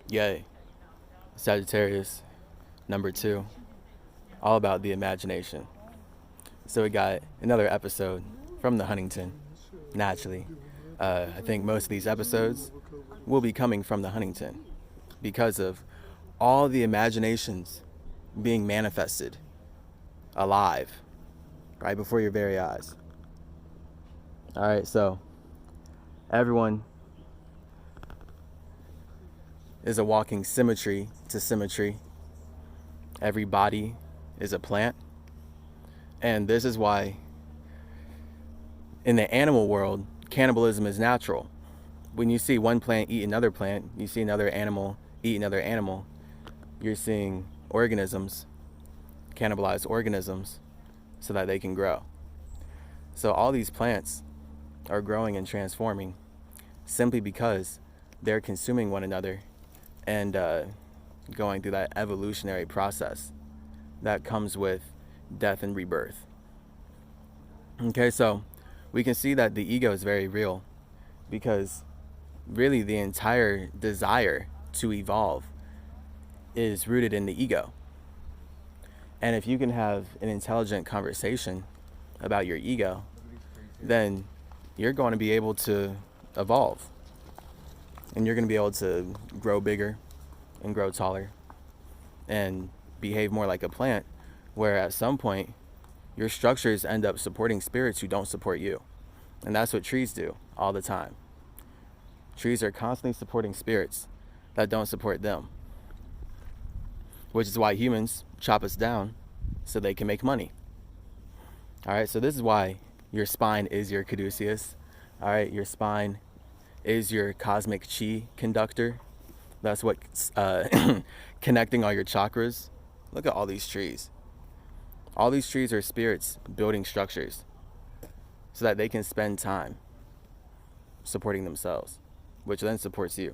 Yay. Sagittarius, number 2, all about the imagination. So we got another episode from the Huntington, naturally. I think most of these episodes will be coming from the Huntington because of all the imaginations being manifested alive right before your very eyes. All right, so everyone is a walking symmetry to symmetry. Every body is a plant. And this is why in the animal world, cannibalism is natural. When you see one plant eat another plant, you see another animal eat another animal, you're seeing organisms, cannibalize organisms, so that they can grow. So all these plants are growing and transforming simply because they're consuming one another and going through that evolutionary process that comes with death and rebirth. Okay, so we can see that the ego is very real because really the entire desire to evolve is rooted in the ego. And if you can have an intelligent conversation about your ego, then you're going to be able to evolve. And you're going to be able to grow bigger and grow taller and behave more like a plant, where at some point your structures end up supporting spirits who don't support you. And that's what trees do all the time. Trees are constantly supporting spirits that don't support them, which is why humans chop us down so they can make money. All right, so this is why your spine is your caduceus. All right, your spine is your cosmic chi conductor. That's what's connecting all your chakras. Look at all these trees. All these trees are spirits building structures so that they can spend time supporting themselves, which then supports you.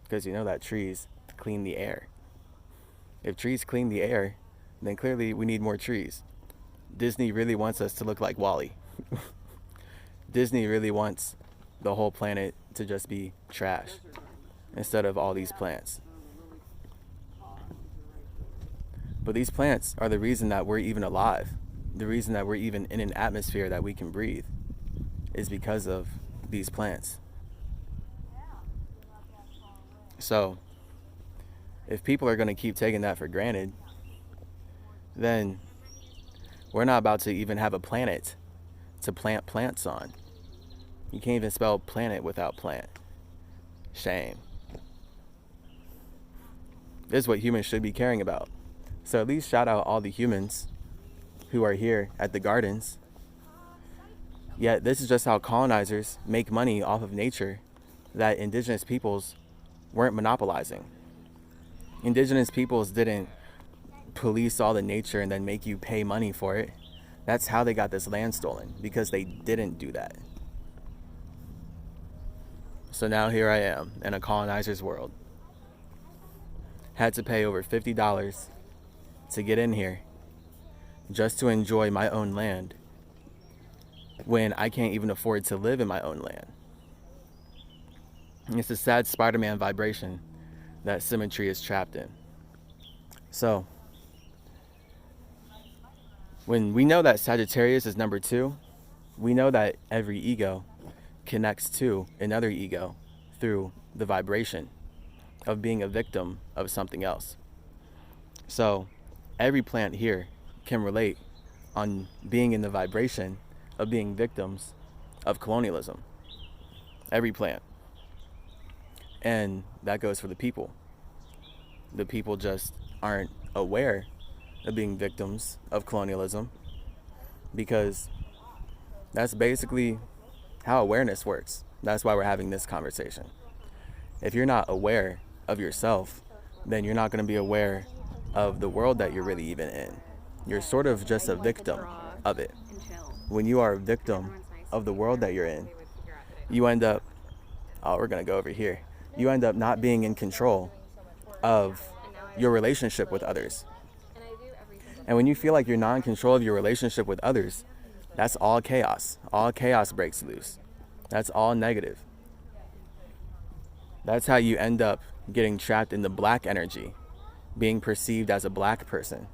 Because you know that trees clean the air. If trees clean the air, then clearly we need more trees. Disney really wants us to look like Wall-E. Disney really wants the whole planet to just be trash instead of all these plants. But these plants are the reason that we're even alive. The reason that we're even in an atmosphere that we can breathe is because of these plants. So, if people are going to keep taking that for granted, then we're not about to even have a planet to plant plants on. You can't even spell planet without plant. Shame. This is what humans should be caring about. So at least shout out all the humans who are here at the gardens. Yet this is just how colonizers make money off of nature that indigenous peoples weren't monopolizing. Indigenous peoples didn't police all the nature and then make you pay money for it. That's how they got this land stolen, because they didn't do that. So now here I am in a colonizer's world. Had to pay over $50 to get in here just to enjoy my own land when I can't even afford to live in my own land. And it's a sad Spider-Man vibration that symmetry is trapped in. So when we know that Sagittarius is number 2, we know that every ego connects to another ego through the vibration of being a victim of something else. So every plant here can relate on being in the vibration of being victims of colonialism. Every plant. And that goes for the people. The people just aren't aware of being victims of colonialism, because that's basically how awareness works. That's why we're having this conversation. If you're not aware of yourself, then you're not going to be aware of the world that you're really even in. You're sort of just a victim of it. When you are a victim of the world that you're in, you end up, we're going to go over here. You end up not being in control of your relationship with others. And when you feel like you're not in control of your relationship with others, that's all chaos. All chaos breaks loose. That's all negative. That's how you end up getting trapped in the black energy, being perceived as a black person.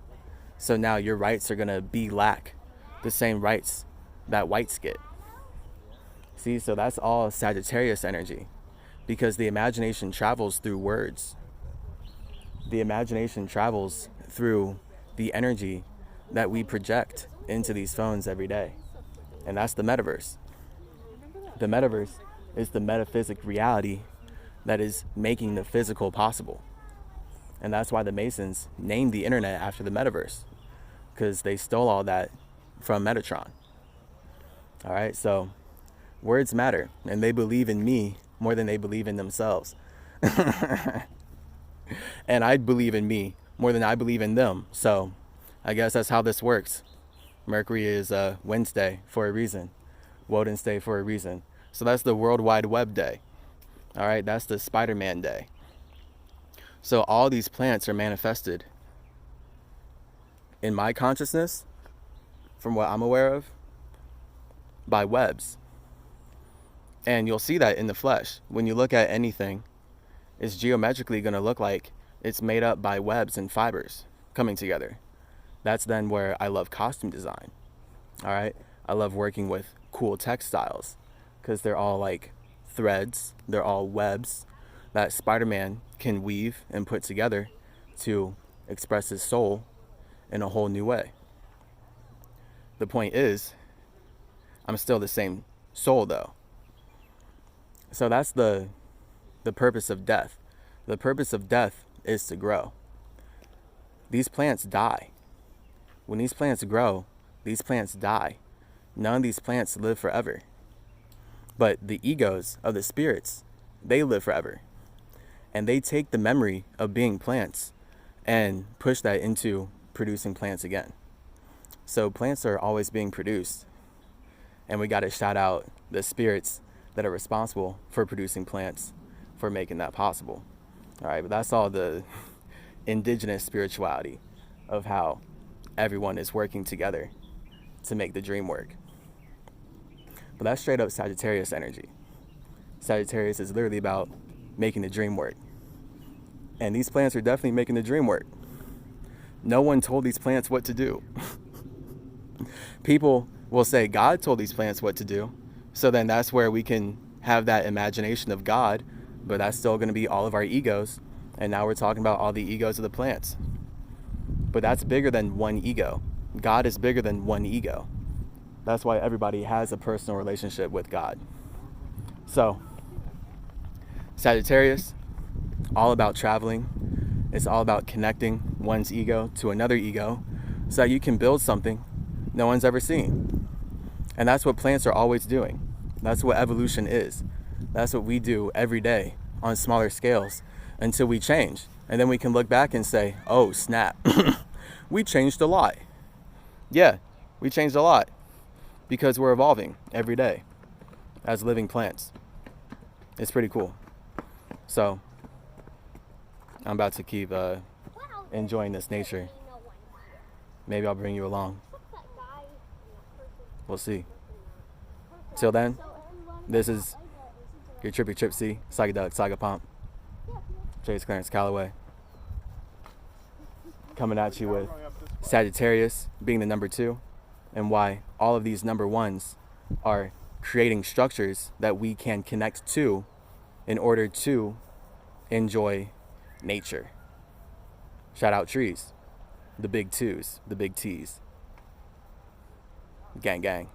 So now your rights are going to be lack the same rights that whites get. See, so that's all Sagittarius energy, because the imagination travels through words. The imagination travels through the energy that we project into these phones every day. And that's the metaverse. The metaverse is the metaphysic reality that is making the physical possible. And that's why the Masons named the internet after the metaverse, because they stole all that from Metatron. All right, so words matter, and they believe in me more than they believe in themselves. And I believe in me more than I believe in them. So I guess that's how this works. Mercury is Wednesday for a reason. Woden's Day for a reason. So that's the World Wide Web Day. All right, that's the Spider-Man Day. So all these plants are manifested in my consciousness, from what I'm aware of, by webs. And you'll see that in the flesh. When you look at anything, it's geometrically going to look like it's made up by webs and fibers coming together. That's then where I love costume design. All right, I love working with cool textiles, because they're all like threads, they're all webs that Spider-Man can weave and put together to express his soul in a whole new way. The point is, I'm still the same soul though. So that's the purpose of death. The purpose of death is to grow. These plants die. When these plants grow, these plants die. None of these plants live forever. But the egos of the spirits, they live forever. And they take the memory of being plants and push that into producing plants again. So plants are always being produced. And we got to shout out the spirits that are responsible for producing plants, for making that possible. All right, but that's all the indigenous spirituality of how everyone is working together to make the dream work. But that's straight up Sagittarius energy. Sagittarius is literally about making the dream work. And these plants are definitely making the dream work. No one told these plants what to do. People will say God told these plants what to do. So then that's where we can have that imagination of God, but that's still going to be all of our egos. And now we're talking about all the egos of the plants. But that's bigger than one ego. God is bigger than one ego. That's why everybody has a personal relationship with God. So, Sagittarius, all about traveling. It's all about connecting one's ego to another ego so that you can build something no one's ever seen. And that's what plants are always doing. That's what evolution is. That's what we do every day on smaller scales until we change. And then we can look back and say, oh, snap. We changed a lot. Yeah, we changed a lot because we're evolving every day as living plants. It's pretty cool. So I'm about to keep enjoying this nature. Maybe I'll bring you along. We'll see. Till then, this is your Trippy Tripsy Psychedelic Saga Pomp. Chase Clarence Calloway. Coming at you with Sagittarius being the number 2, and why all of these number 1s are creating structures that we can connect to in order to enjoy nature. Shout out trees, the big 2s, the big T's. Gang, gang.